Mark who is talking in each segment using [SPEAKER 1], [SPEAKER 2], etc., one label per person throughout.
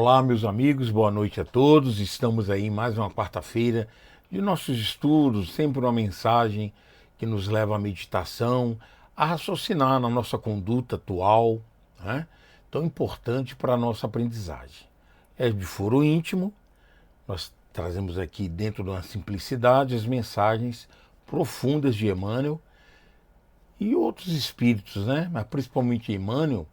[SPEAKER 1] Olá, meus amigos, boa noite a todos. Estamos aí em mais uma quarta-feira de nossos estudos, sempre uma mensagem que nos leva à meditação, a raciocinar na nossa conduta atual, né? Tão importante para a nossa aprendizagem. É de foro íntimo, nós trazemos aqui dentro de uma simplicidade as mensagens profundas de Emmanuel e outros espíritos, né? Mas principalmente Emmanuel,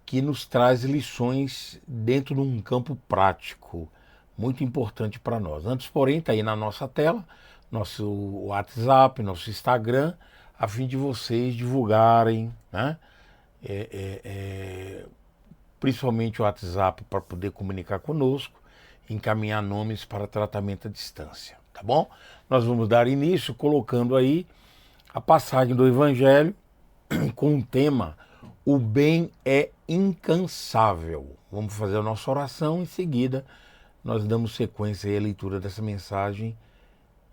[SPEAKER 1] que nos traz lições dentro de um campo prático, muito importante para nós. Antes, porém, está aí na nossa tela, nosso WhatsApp, nosso Instagram, a fim de vocês divulgarem, né? Principalmente o WhatsApp para poder comunicar conosco, encaminhar nomes para tratamento à distância, tá bom? Nós vamos dar início colocando aí a passagem do Evangelho com o tema "O bem é incansável". Vamos fazer a nossa oração, em seguida nós damos sequência à leitura dessa mensagem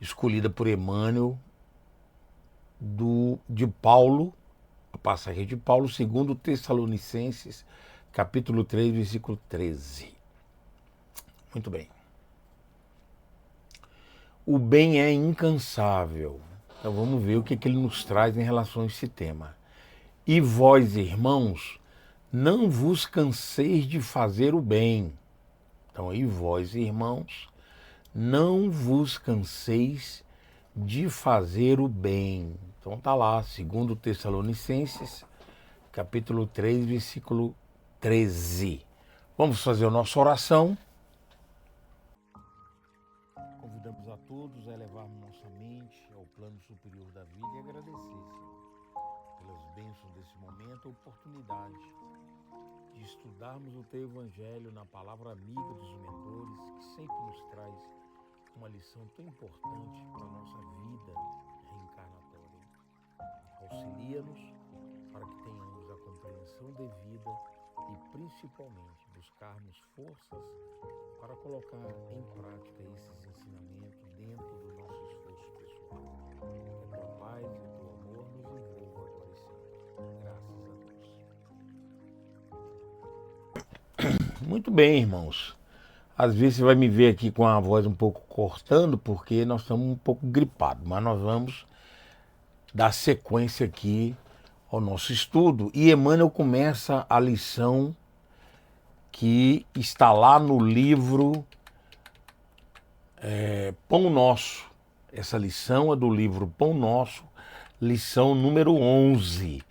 [SPEAKER 1] escolhida por Emmanuel de Paulo, a passagem de Paulo, segundo Tessalonicenses, capítulo 3, versículo 13. Muito bem. O bem é incansável. Então vamos ver o que ele nos traz em relação a esse tema. E vós, irmãos, não vos canseis de fazer o bem. Então, e vós, irmãos, não vos canseis de fazer o bem. Então tá lá, segundo Tessalonicenses, capítulo 3, versículo 13. Vamos fazer a nossa oração. Convidamos a todos a elevarmos nossa mente ao plano superior da vida e agradecer, Senhor, pelas bênçãos desse momento, a oportunidade de estudarmos o Teu Evangelho na palavra amiga dos mentores, que sempre nos traz uma lição tão importante para a nossa vida reencarnatória. Auxilia-nos para que tenhamos a compreensão devida e, principalmente, buscarmos forças para colocar em prática esses ensinamentos dentro do nosso esforço pessoal. Que a Tua paz e o Teu amor nos envolvam agora e sempre. Graças a Deus. Muito bem, irmãos. Às vezes você vai me ver aqui com a voz um pouco cortando, porque nós estamos um pouco gripados, mas nós vamos dar sequência aqui ao nosso estudo. E Emmanuel começa a lição que está lá no livro Pão Nosso. Essa lição é do livro Pão Nosso, lição número 11.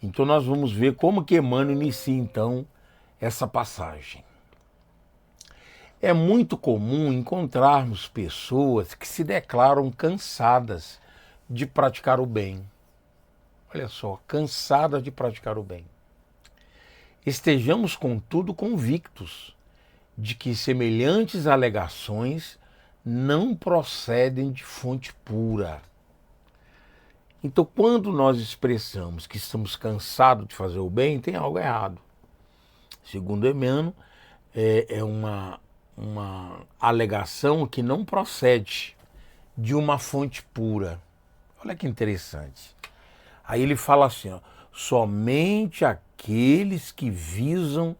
[SPEAKER 1] Então nós vamos ver como que Emmanuel inicia então essa passagem. É muito comum encontrarmos pessoas que se declaram cansadas de praticar o bem. Olha só, cansadas de praticar o bem. Estejamos, contudo, convictos de que semelhantes alegações não procedem de fonte pura. Então, quando nós expressamos que estamos cansados de fazer o bem, tem algo errado. Segundo Emmanuel, é uma alegação que não procede de uma fonte pura. Olha que interessante. Aí ele fala assim, ó, somente aqueles que visam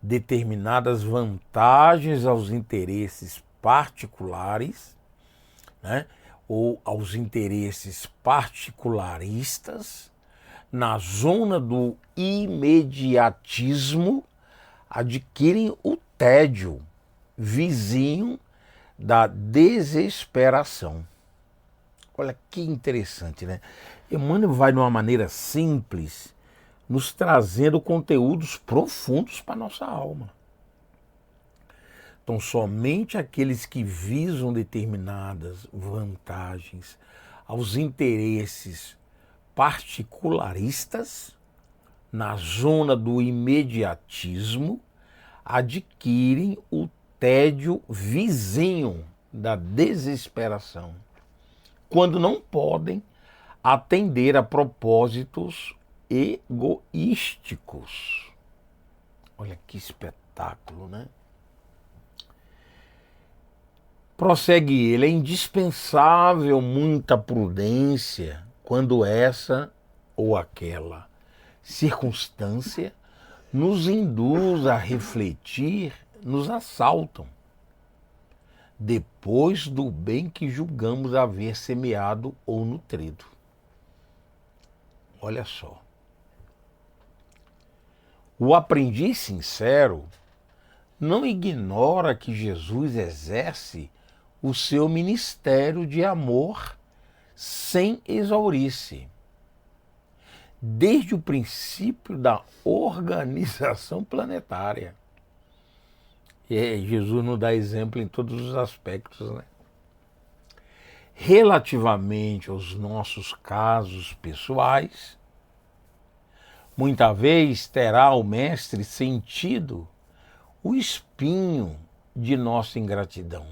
[SPEAKER 1] determinadas vantagens aos interesses particulares, né, ou aos interesses particularistas, na zona do imediatismo, adquirem o tédio vizinho da desesperação. Olha que interessante, né? Emmanuel vai de uma maneira simples, nos trazendo conteúdos profundos para a nossa alma. Então, somente aqueles que visam determinadas vantagens aos interesses particularistas, na zona do imediatismo, adquirem o tédio vizinho da desesperação, quando não podem atender a propósitos egoísticos. Olha que espetáculo, né? Prossegue ele, é indispensável muita prudência quando essa ou aquela circunstância nos induz a refletir nos assaltam, depois do bem que julgamos haver semeado ou nutrido. Olha só. O aprendiz sincero não ignora que Jesus exerce o seu ministério de amor sem exaurir-se. Desde o princípio da organização planetária. E Jesus nos dá exemplo em todos os aspectos, né? Relativamente aos nossos casos pessoais, muita vez terá o Mestre sentido o espinho de nossa ingratidão,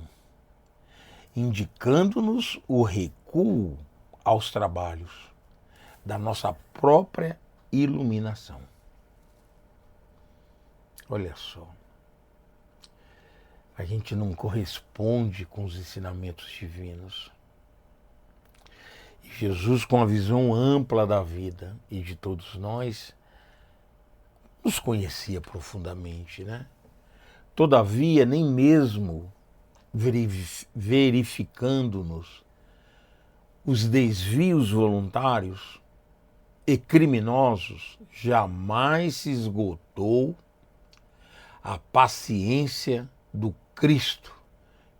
[SPEAKER 1] indicando-nos o recuo aos trabalhos da nossa própria iluminação. Olha só. A gente não corresponde com os ensinamentos divinos. E Jesus, com a visão ampla da vida e de todos nós, nos conhecia profundamente, né? Todavia, nem mesmo verificando-nos os desvios voluntários e criminosos, jamais se esgotou a paciência do Cristo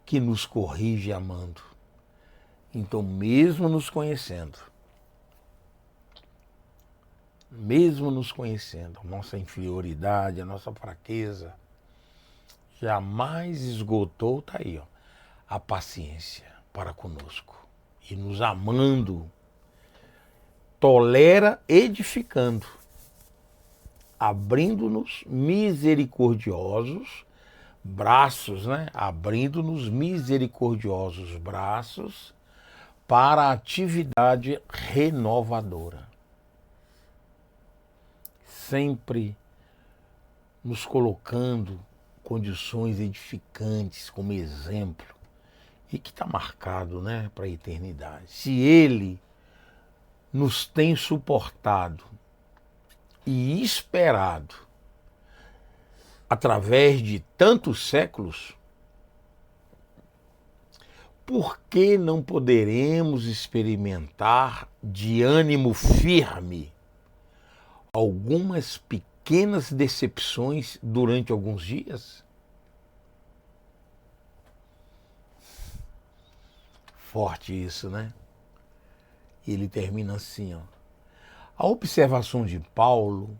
[SPEAKER 1] que nos corrige amando. Então, mesmo nos conhecendo, a nossa inferioridade, a nossa fraqueza, jamais esgotou, tá aí, ó, a paciência para conosco. E nos amando, tolera edificando, abrindo-nos misericordiosos braços, né? Abrindo-nos misericordiosos braços para a atividade renovadora. Sempre nos colocando condições edificantes como exemplo e que está marcado, né, para a eternidade. Se Ele nos tem suportado e esperado através de tantos séculos, por que não poderemos experimentar de ânimo firme algumas pequenas decepções durante alguns dias? Forte isso, né? Ele termina assim, ó. A observação de Paulo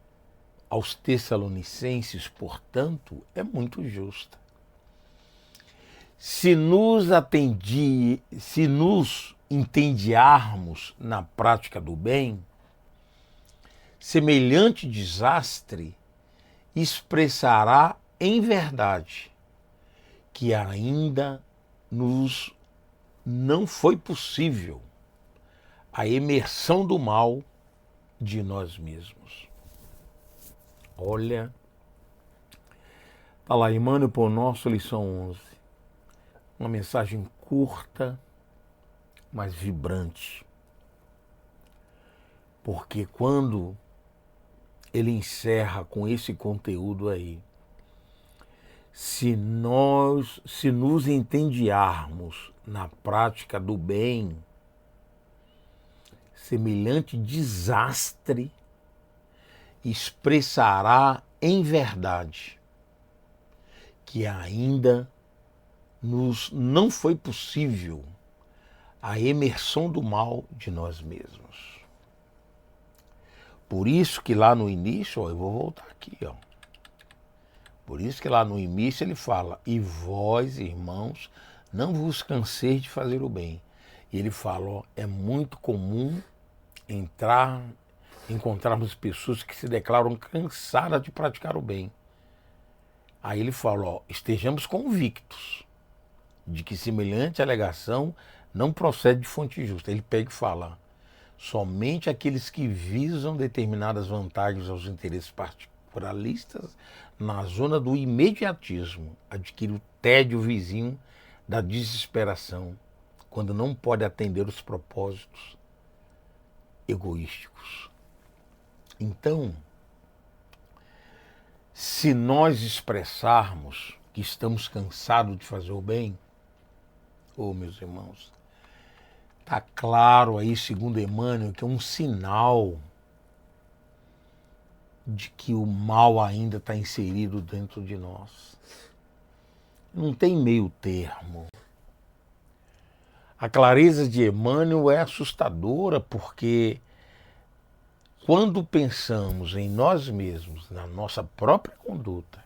[SPEAKER 1] aos Tessalonicenses, portanto, é muito justa. Se nos entendiarmos na prática do bem, semelhante desastre expressará em verdade que ainda nos não foi possível a imersão do mal de nós mesmos. Olha, está lá, Emmanuel Pão Nosso, lição 11. Uma mensagem curta, mas vibrante. Porque quando ele encerra com esse conteúdo aí, se nos entendiarmos na prática do bem, semelhante desastre expressará em verdade que ainda nos não foi possível a imersão do mal de nós mesmos. Por isso que lá no início, ó, eu vou voltar aqui, ó. Por isso que lá no início ele fala, e vós, irmãos, não vos canseis de fazer o bem. E ele fala, ó, é muito comum encontrarmos pessoas que se declaram cansadas de praticar o bem. Aí ele fala, ó, estejamos convictos de que semelhante alegação não procede de fonte justa. Ele pega e fala, somente aqueles que visam determinadas vantagens aos interesses particularistas na zona do imediatismo adquirem o tédio vizinho da desesperação, quando não pode atender os propósitos egoísticos. Então, se nós expressarmos que estamos cansados de fazer o bem? Oh, meus irmãos, está claro aí, segundo Emmanuel, que é um sinal de que o mal ainda está inserido dentro de nós. Não tem meio termo. A clareza de Emmanuel é assustadora, porque quando pensamos em nós mesmos, na nossa própria conduta,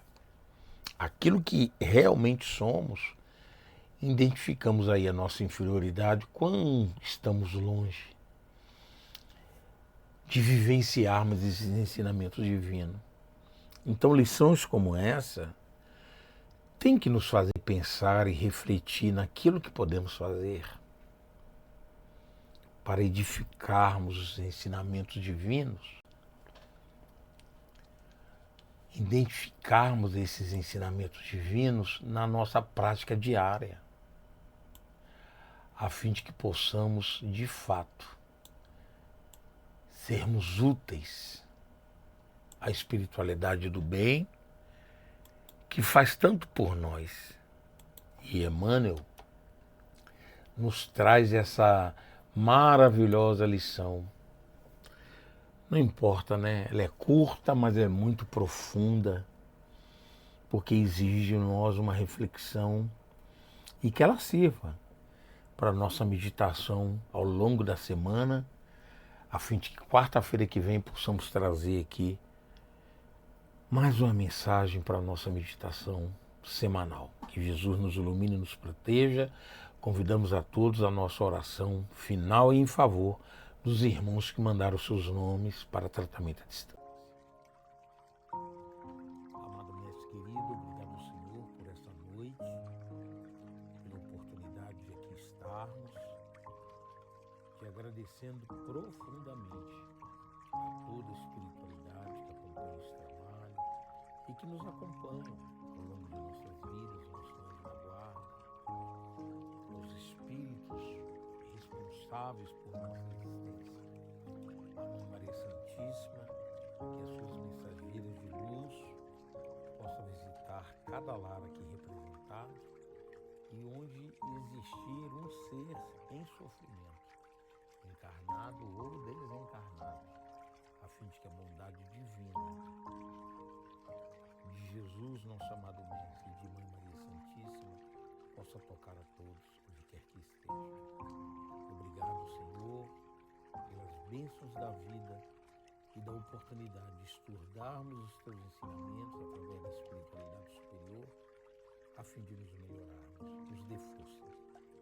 [SPEAKER 1] aquilo que realmente somos, identificamos aí a nossa inferioridade quando estamos longe de vivenciarmos esses ensinamentos divinos. Então, lições como essa têm que nos fazer pensar e refletir naquilo que podemos fazer para edificarmos os ensinamentos divinos, identificarmos esses ensinamentos divinos na nossa prática diária, a fim de que possamos, de fato, sermos úteis à espiritualidade do bem, que faz tanto por nós. E Emmanuel nos traz essa maravilhosa lição. Não importa, né? Ela é curta, mas é muito profunda, porque exige de nós uma reflexão e que ela sirva para a nossa meditação ao longo da semana, a fim de que quarta-feira que vem possamos trazer aqui mais uma mensagem para a nossa meditação semanal. Que Jesus nos ilumine e nos proteja. Convidamos a todos a nossa oração final e em favor dos irmãos que mandaram seus nomes para tratamento à distância. Amado Mestre querido, obrigado, Senhor, por essa noite, pela oportunidade de aqui estarmos, te agradecendo profundamente a toda a espiritualidade que acompanha esse trabalho e que nos acompanha ao longo de nossas vidas, nosso anjo da guarda, os espíritos responsáveis por nossa existência. A Mãe Maria Santíssima, que as suas mensageiras de luz possam visitar cada lar aqui representado e onde existir um ser em sofrimento, encarnado ou desencarnado, a fim de que a bondade divina de Jesus, nosso amado Mestre, e de Mãe Maria Santíssima, possa tocar a todos, onde quer que esteja. Obrigado, Senhor, pelas bênçãos da vida e da oportunidade de estudarmos os teus ensinamentos através da espiritualidade superior, a fim de nos melhorarmos. Nos dê força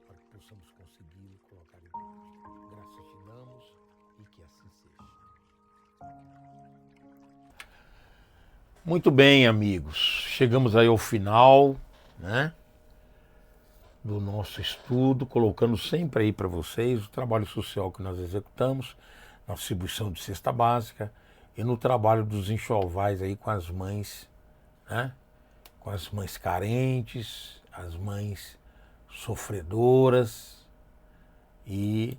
[SPEAKER 1] para que possamos conseguir colocar em prática. Graças te damos e que assim seja. Muito bem, amigos. Chegamos aí ao final, né, do nosso estudo, colocando sempre aí para vocês o trabalho social que nós executamos, na distribuição de cesta básica e no trabalho dos enxovais aí com as mães, né, com as mães carentes, as mães sofredoras, e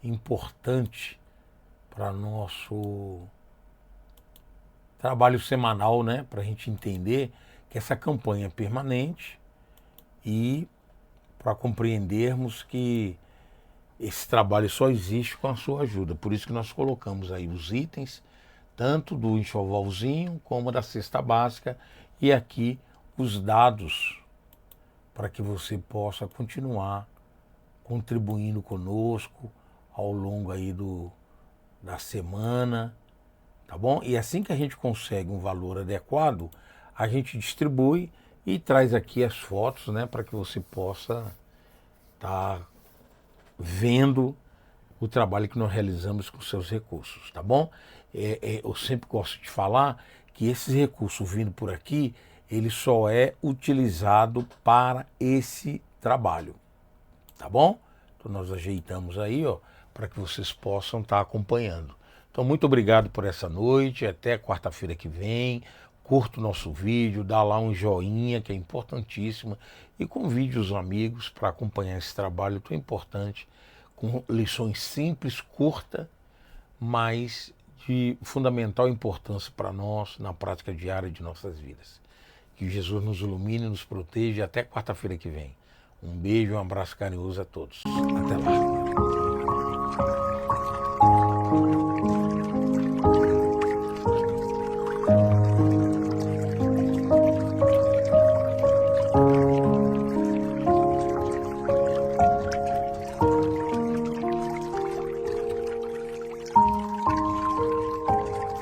[SPEAKER 1] importante para nosso trabalho semanal, né, para a gente entender que essa campanha é permanente e para compreendermos que esse trabalho só existe com a sua ajuda. Por isso que nós colocamos aí os itens, tanto do enxovalzinho como da cesta básica, e aqui os dados para que você possa continuar contribuindo conosco ao longo aí da semana, tá bom? E assim que a gente consegue um valor adequado, a gente distribui e traz aqui as fotos, né, para que você possa estar vendo o trabalho que nós realizamos com seus recursos, tá bom? Eu sempre gosto de falar que esses recursos vindo por aqui, ele só é utilizado para esse trabalho, tá bom? Então nós ajeitamos aí, ó, para que vocês possam estar acompanhando. Então muito obrigado por essa noite, até quarta-feira que vem. Curta o nosso vídeo, dá lá um joinha, que é importantíssimo, e convide os amigos para acompanhar esse trabalho tão importante, com lições simples, curtas, mas de fundamental importância para nós na prática diária de nossas vidas. Que Jesus nos ilumine, nos proteja. Até quarta-feira que vem. Um beijo, um abraço carinhoso a todos. Até lá.